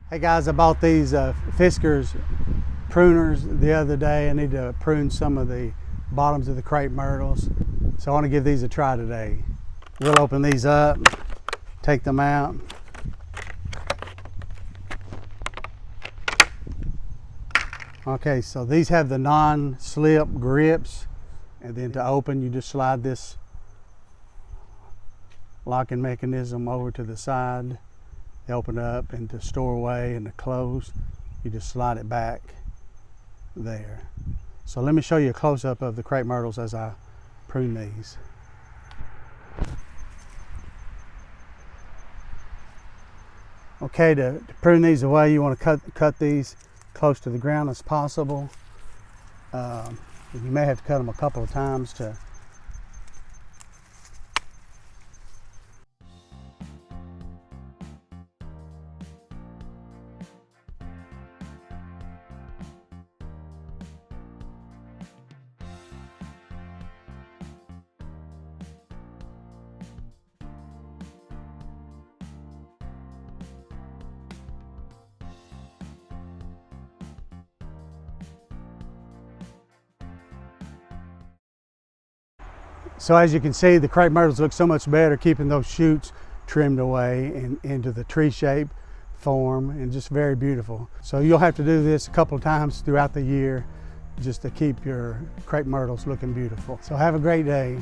Hey guys, I bought these FISKARS pruners the other day. I need to prune some of the bottoms of the crepe myrtles. So I want to give these a try today. We'll open these up, take them out. Okay, so these have the non-slip grips, and then to open you just slide this locking mechanism over to the side. They open up, and to store away and to close, you just slide it back there. So let me show you a close-up of the crepe myrtles as I prune these. Okay, to prune these away, you want to cut these close to the ground as possible. You may have to cut them a couple of times to So as you can see, the crepe myrtles look so much better keeping those shoots trimmed away and into the tree shape form, and just very beautiful. So you'll have to do this a couple of times throughout the year just to keep your crepe myrtles looking beautiful. So have a great day.